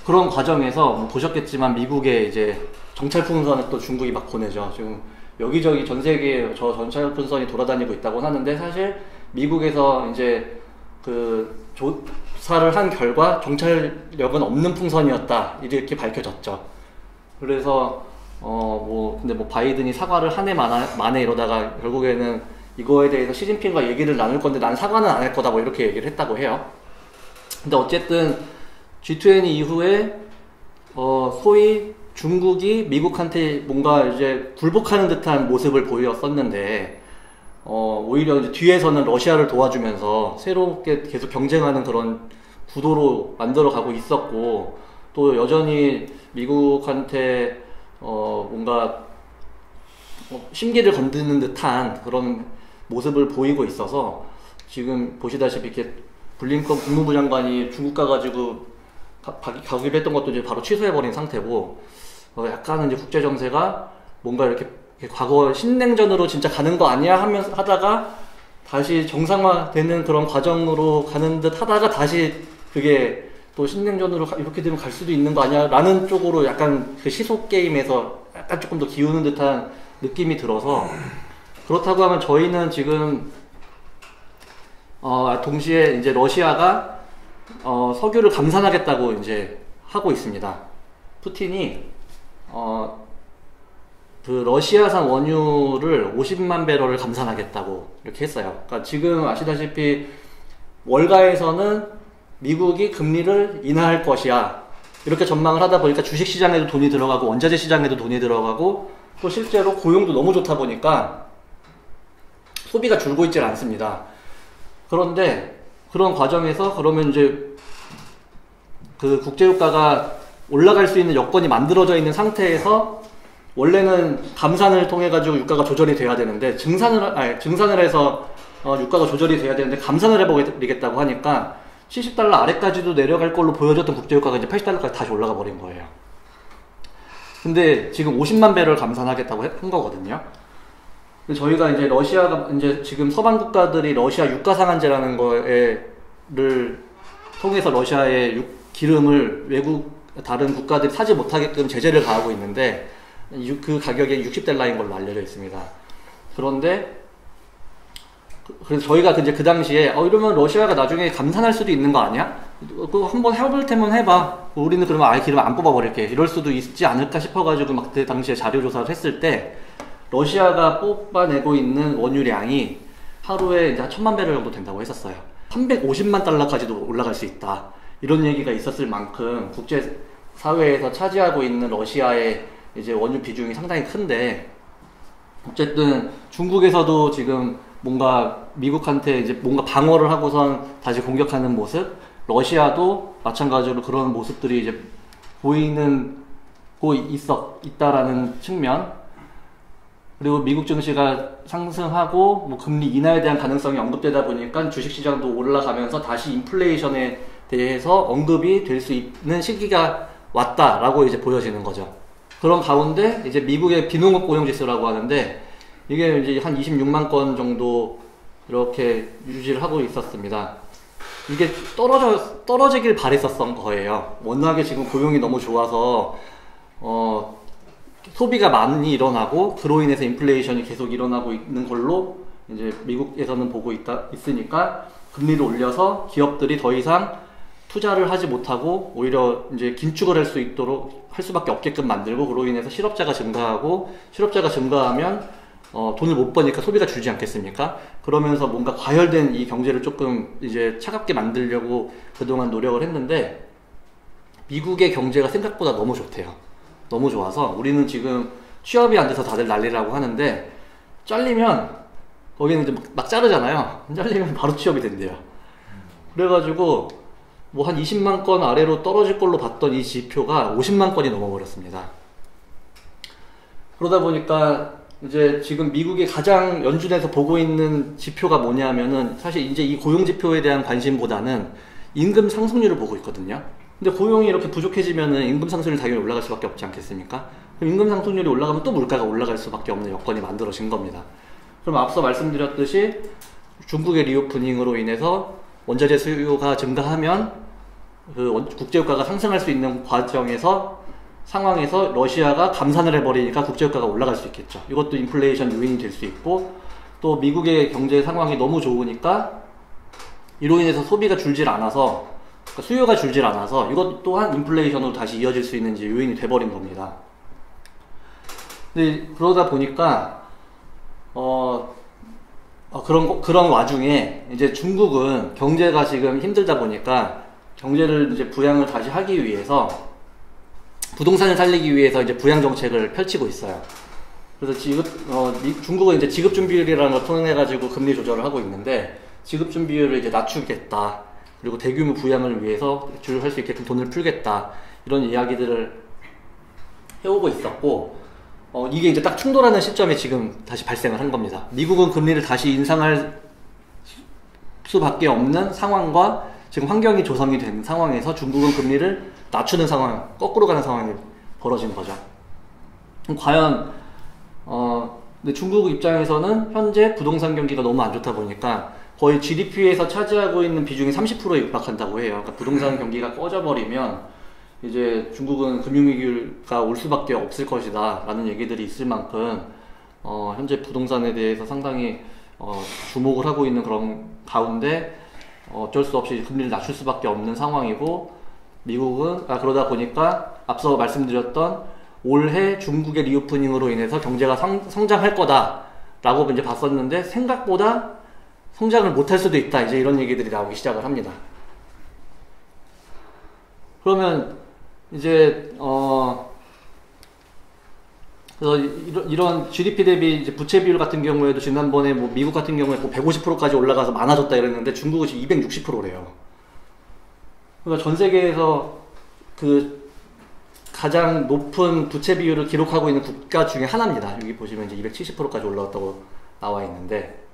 그런 과정에서 뭐 보셨겠지만 미국에 이제 정찰 풍선을 또 중국이 막 보내죠. 지금 여기저기 전 세계에 저 정찰 풍선이 돌아다니고 있다고 하는데 사실 미국에서 이제 그 조사를 한 결과 정찰력은 없는 풍선이었다 이렇게 밝혀졌죠. 그래서 근데 뭐 바이든이 사과를 한 해 만에 이러다가 결국에는 이거에 대해서 시진핑과 얘기를 나눌 건데 난 사과는 안 할 거다 뭐 이렇게 얘기를 했다고 해요. 근데 어쨌든 G20 이후에 소위 중국이 미국한테 뭔가 이제 굴복하는 듯한 모습을 보였었는데 오히려 이제 뒤에서는 러시아를 도와주면서 새롭게 계속 경쟁하는 그런 구도로 만들어 가고 있었고, 또 여전히 미국한테 뭔가 심기를 건드는 듯한 그런 모습을 보이고 있어서 지금 보시다시피 이렇게 블링컨 국무부 장관이 중국 가가지고 가기로 했던 것도 이제 바로 취소해버린 상태고, 약간은 이제 국제 정세가 뭔가 이렇게 과거 신냉전으로 진짜 가는 거 아니야 하면서 하다가 다시 정상화되는 그런 과정으로 가는 듯 하다가 다시 그게 또 신냉전으로 이렇게 되면 갈 수도 있는 거 아니야 라는 쪽으로 약간 그 시속 게임에서 약간 조금 더 기우는 듯한 느낌이 들어서, 그렇다고 하면 저희는 지금 동시에 이제 러시아가 석유를 감산하겠다고 이제 하고 있습니다. 푸틴이 그 러시아산 원유를 50만 배럴을 감산하겠다고 이렇게 했어요. 그러니까 지금 아시다시피 월가에서는 미국이 금리를 인하할 것이야 이렇게 전망을 하다 보니까 주식시장에도 돈이 들어가고 원자재 시장에도 돈이 들어가고 또 실제로 고용도 너무 좋다 보니까 소비가 줄고 있질 않습니다. 그런데 그런 과정에서 그러면 이제 그 국제유가가 올라갈 수 있는 여건이 만들어져 있는 상태에서 원래는 감산을 통해 가지고 유가가 조절이 돼야 되는데 증산을 해서 유가가 조절이 돼야 되는데 감산을 해버리겠다고 하니까 70달러 아래까지도 내려갈 걸로 보여졌던 국제유가가 이제 80달러까지 다시 올라가 버린 거예요. 근데 지금 50만 배럴 감산하겠다고 한 거거든요. 저희가 이제 러시아가 이제 지금 서방 국가들이 러시아 유가 상한제라는 거를 통해서 러시아의 기름을 외국 다른 국가들이 사지 못하게끔 제재를 가하고 있는데 그 가격이 60달러인 걸로 알려져 있습니다. 그런데 그래서 저희가 이제 그 당시에 이러면 러시아가 나중에 감산할 수도 있는 거 아니야? 그거 한번 해볼 테면 해봐. 우리는 그러면 아예 기름 안 뽑아버릴게. 이럴 수도 있지 않을까 싶어가지고 막 그때 당시에 자료 조사를 했을 때 러시아가 뽑아내고 있는 원유량이 하루에 이제 한 1000만 배럴 정도 된다고 했었어요. 350만 달러까지도 올라갈 수 있다. 이런 얘기가 있었을 만큼 국제 사회에서 차지하고 있는 러시아의 이제 원유 비중이 상당히 큰데, 어쨌든 중국에서도 지금 뭔가 미국한테 이제 뭔가 방어를 하고선 다시 공격하는 모습, 러시아도 마찬가지로 그런 모습들이 이제 보이고 있다라는 측면, 그리고 미국 증시가 상승하고 뭐 금리 인하에 대한 가능성이 언급되다 보니까 주식시장도 올라가면서 다시 인플레이션에 대해서 언급이 될 수 있는 시기가 왔다라고 이제 보여지는 거죠. 그런 가운데 이제 미국의 비농업 고용지수라고 하는데 이게 이제 한 26만 건 정도 이렇게 유지를 하고 있었습니다. 이게 떨어지길 바랬었던 거예요. 워낙에 지금 고용이 너무 좋아서 소비가 많이 일어나고 그로 인해서 인플레이션이 계속 일어나고 있는 걸로 이제 미국에서는 보고 있으니까 금리를 올려서 기업들이 더 이상 투자를 하지 못하고 오히려 이제 긴축을 할 수밖에 없게끔 만들고, 그로 인해서 실업자가 증가하고, 실업자가 증가하면 돈을 못 버니까 소비가 줄지 않겠습니까? 그러면서 뭔가 과열된 이 경제를 조금 이제 차갑게 만들려고 그동안 노력을 했는데, 미국의 경제가 생각보다 너무 좋대요. 너무 좋아서 우리는 지금 취업이 안 돼서 다들 난리라고 하는데, 잘리면 거기는 이제 막 자르잖아요. 잘리면 바로 취업이 된대요. 그래가지고 뭐 한 20만 건 아래로 떨어질 걸로 봤던 이 지표가 50만 건이 넘어버렸습니다. 그러다 보니까 이제 지금 미국이 가장 연준에서 보고 있는 지표가 뭐냐면은 사실 이제 이 고용 지표에 대한 관심보다는 임금 상승률을 보고 있거든요. 근데 고용이 이렇게 부족해지면은 임금 상승률이 당연히 올라갈 수밖에 없지 않겠습니까? 그럼 임금 상승률이 올라가면 또 물가가 올라갈 수밖에 없는 여건이 만들어진 겁니다. 그럼 앞서 말씀드렸듯이 중국의 리오프닝으로 인해서 원자재 수요가 증가하면 그 국제유가가 상승할 수 있는 상황에서 러시아가 감산을 해버리니까 국제유가가 올라갈 수 있겠죠. 이것도 인플레이션 요인이 될 수 있고, 또 미국의 경제 상황이 너무 좋으니까 이로 인해서 소비가 줄질 않아서, 그러니까 수요가 줄질 않아서 이것 또한 인플레이션으로 다시 이어질 수 있는 이제 요인이 돼버린 겁니다. 근데 그러다 보니까 그런 와중에 이제 중국은 경제가 지금 힘들다 보니까 경제를 이제 부양을 다시 하기 위해서, 부동산을 살리기 위해서 이제 부양 정책을 펼치고 있어요. 그래서 중국은 이제 지급 준비율이라는 걸 통해 가지고 금리 조절을 하고 있는데, 지급 준비율을 이제 낮추겠다, 그리고 대규모 부양을 위해서 대출할 수 있게끔 돈을 풀겠다, 이런 이야기들을 해오고 있었고, 이게 이제 딱 충돌하는 시점에 지금 다시 발생을 한 겁니다. 미국은 금리를 다시 인상할 수밖에 없는 상황과 지금 환경이 조성이 된 상황에서 중국은 금리를 낮추는 상황, 거꾸로 가는 상황이 벌어진 거죠. 과연 근데 중국 입장에서는 현재 부동산 경기가 너무 안 좋다 보니까 거의 GDP에서 차지하고 있는 비중이 30%에 육박한다고 해요. 그러니까 부동산 경기가 꺼져버리면 이제 중국은 금융위기가 올 수밖에 없을 것이다 라는 얘기들이 있을 만큼 현재 부동산에 대해서 상당히 주목을 하고 있는 그런 가운데 어쩔 수 없이 금리를 낮출 수밖에 없는 상황이고, 미국은 그러다 보니까 앞서 말씀드렸던 올해 중국의 리오프닝으로 인해서 경제가 성장할 거다 라고 이제 봤었는데, 생각보다 성장을 못할 수도 있다, 이제 이런 얘기들이 나오기 시작을 합니다. 그러면 이제 그래서 이런 GDP 대비 이제 부채 비율 같은 경우에도 지난번에 뭐 미국 같은 경우에 150%까지 올라가서 많아졌다 이랬는데, 중국은 지금 260%래요. 그러니까 전 세계에서 그 가장 높은 부채 비율을 기록하고 있는 국가 중에 하나입니다. 여기 보시면 이제 270%까지 올라왔다고 나와 있는데,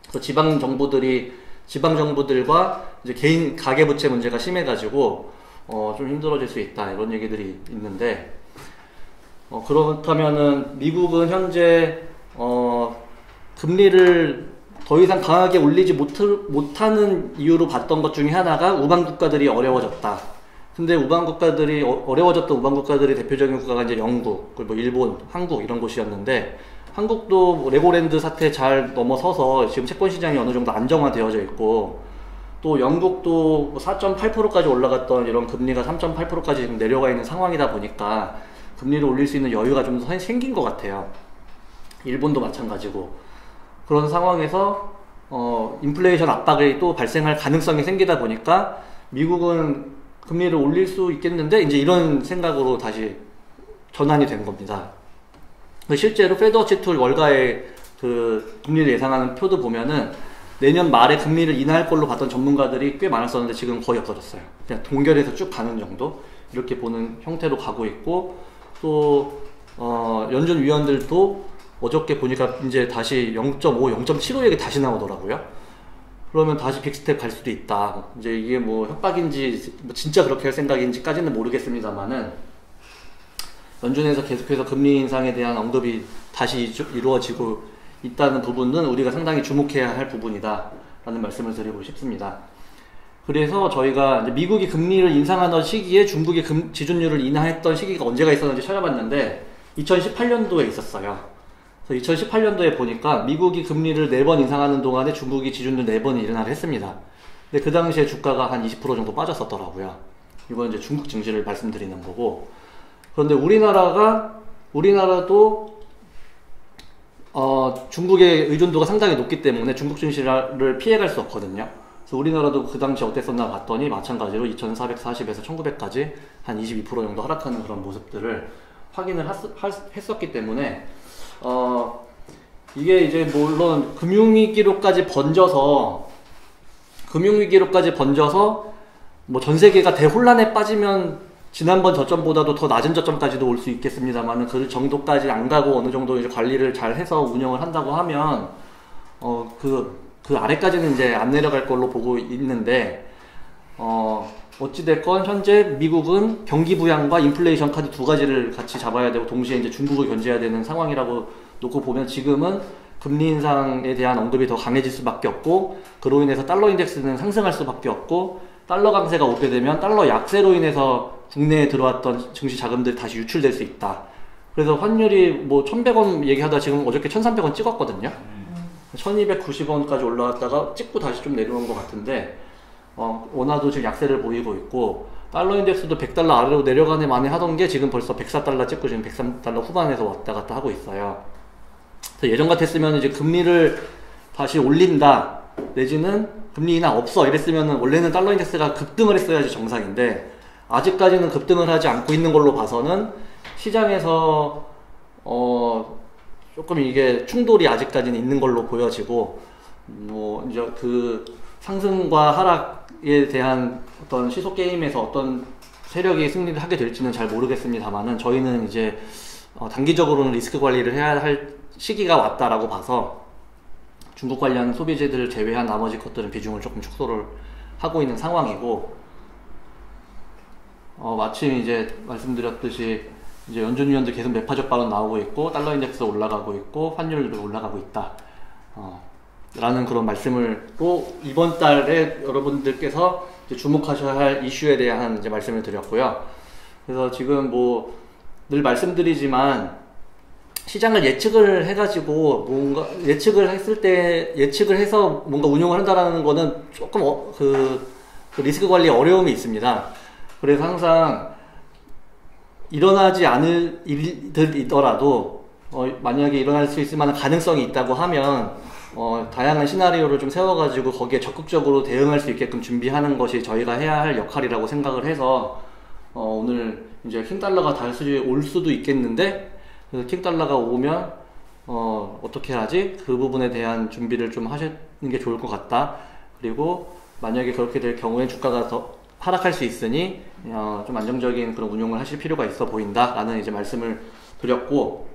그래서 지방 정부들과 이제 개인 가계 부채 문제가 심해가지고 좀 힘들어질 수 있다, 이런 얘기들이 있는데, 그렇다면은 미국은 현재 금리를 더 이상 강하게 올리지 못하는 이유로 봤던 것 중에 하나가 우방 국가들이 어려워졌다. 근데 어려워졌던 우방 국가들이 대표적인 국가가 이제 영국, 그리고 일본, 한국 이런 곳이었는데, 한국도 뭐 레고랜드 사태 잘 넘어서서 지금 채권 시장이 어느 정도 안정화되어져 있고, 또 영국도 4.8%까지 올라갔던 이런 금리가 3.8%까지 지금 내려가 있는 상황이다 보니까 금리를 올릴 수 있는 여유가 좀 더 생긴 것 같아요. 일본도 마찬가지고. 그런 상황에서 인플레이션 압박이 또 발생할 가능성이 생기다 보니까 미국은 금리를 올릴 수 있겠는데, 이제 이런 생각으로 다시 전환이 된 겁니다. 실제로 페드워치 툴 월가의 그 금리를 예상하는 표도 보면은 내년 말에 금리를 인하할 걸로 봤던 전문가들이 꽤 많았었는데 지금 거의 없어졌어요. 그냥 동결해서 쭉 가는 정도, 이렇게 보는 형태로 가고 있고, 또 연준 위원들도 어저께 보니까 이제 다시 0.5, 0.75 얘기 다시 나오더라고요. 그러면 다시 빅스텝 갈 수도 있다. 이제 이게 뭐 협박인지 뭐 진짜 그렇게 할 생각인지까지는 모르겠습니다만은, 연준에서 계속해서 금리 인상에 대한 언급이 다시 이루어지고 있다는 부분은 우리가 상당히 주목해야 할 부분이다 라는 말씀을 드리고 싶습니다. 그래서 저희가 이제 미국이 금리를 인상하던 시기에 중국이 지준율을 인하했던 시기가 언제가 있었는지 찾아봤는데 2018년도에 있었어요. 그래서 2018년도에 보니까 미국이 금리를 4번 인상하는 동안에 중국이 지준율 4번을 인하를 했습니다. 근데 그 당시에 주가가 한 20% 정도 빠졌었더라고요. 이건 이제 중국 증시를 말씀드리는 거고, 그런데 우리나라도 중국의 의존도가 상당히 높기 때문에 중국 증시를 피해갈 수 없거든요. 그래서 우리나라도 그 당시 어땠었나 봤더니 마찬가지로 2440에서 1900까지 한 22% 정도 하락하는 그런 모습들을 확인을 했었기 때문에 이게 이제 물론 금융위기로까지 번져서 뭐 전 세계가 대혼란에 빠지면 지난번 저점보다도 더 낮은 저점까지도 올 수 있겠습니다만은 그 정도까지 안 가고 어느 정도 이제 관리를 잘 해서 운영을 한다고 하면 그 아래까지는 이제 안 내려갈 걸로 보고 있는데, 어찌됐건 현재 미국은 경기 부양과 인플레이션 카드 두 가지를 같이 잡아야 되고 동시에 이제 중국을 견제해야 되는 상황이라고 놓고 보면, 지금은 금리 인상에 대한 언급이 더 강해질 수밖에 없고, 그로 인해서 달러 인덱스는 상승할 수밖에 없고, 달러 강세가 오게 되면 달러 약세로 인해서 국내에 들어왔던 증시 자금들이 다시 유출될 수 있다. 그래서 환율이 뭐 1100원 얘기하다 지금 어저께 1300원 찍었거든요. 1290원까지 올라왔다가 찍고 다시 좀 내려온 것 같은데, 원화도 지금 약세를 보이고 있고, 달러 인덱스도 100달러 아래로 내려가네 많이 하던 게 지금 벌써 104달러 찍고 지금 103달러 후반에서 왔다 갔다 하고 있어요. 그래서 예전 같았으면 이제 금리를 다시 올린다, 내지는 금리 인하 없어 이랬으면은 원래는 달러 인덱스가 급등을 했어야지 정상인데, 아직까지는 급등을 하지 않고 있는 걸로 봐서는 시장에서 조금 이게 충돌이 아직까지는 있는 걸로 보여지고, 뭐 이제 그 상승과 하락에 대한 어떤 시속 게임에서 어떤 세력이 승리를 하게 될지는 잘 모르겠습니다만은, 저희는 이제 단기적으로는 리스크 관리를 해야 할 시기가 왔다라고 봐서 중국 관련 소비재들을 제외한 나머지 것들은 비중을 조금 축소를 하고 있는 상황이고, 마침 이제 말씀드렸듯이 이제 연준위원들 계속 매파적 발언 나오고 있고, 달러 인덱스 올라가고 있고, 환율도 올라가고 있다. 라는 그런 말씀을 또 이번 달에 여러분들께서 이제 주목하셔야 할 이슈에 대한 이제 말씀을 드렸고요. 그래서 지금 뭐 늘 말씀드리지만, 시장을 예측을 해가지고 뭔가 예측을 했을 때 예측을 해서 뭔가 운용을 한다라는 거는 조금 그 리스크 관리에 어려움이 있습니다. 그래서 항상 일어나지 않을 일들이더라도 만약에 일어날 수 있을 만한 가능성이 있다고 하면 다양한 시나리오를 좀 세워가지고 거기에 적극적으로 대응할 수 있게끔 준비하는 것이 저희가 해야 할 역할이라고 생각을 해서 오늘 이제 킹달러가 다시 올 수도 있겠는데, 킹달러가 오면 어떻게 하지? 그 부분에 대한 준비를 좀 하시는 게 좋을 것 같다. 그리고 만약에 그렇게 될 경우에 주가가 더 하락할 수 있으니 좀 안정적인 그런 운용을 하실 필요가 있어 보인다 라는 이제 말씀을 드렸고,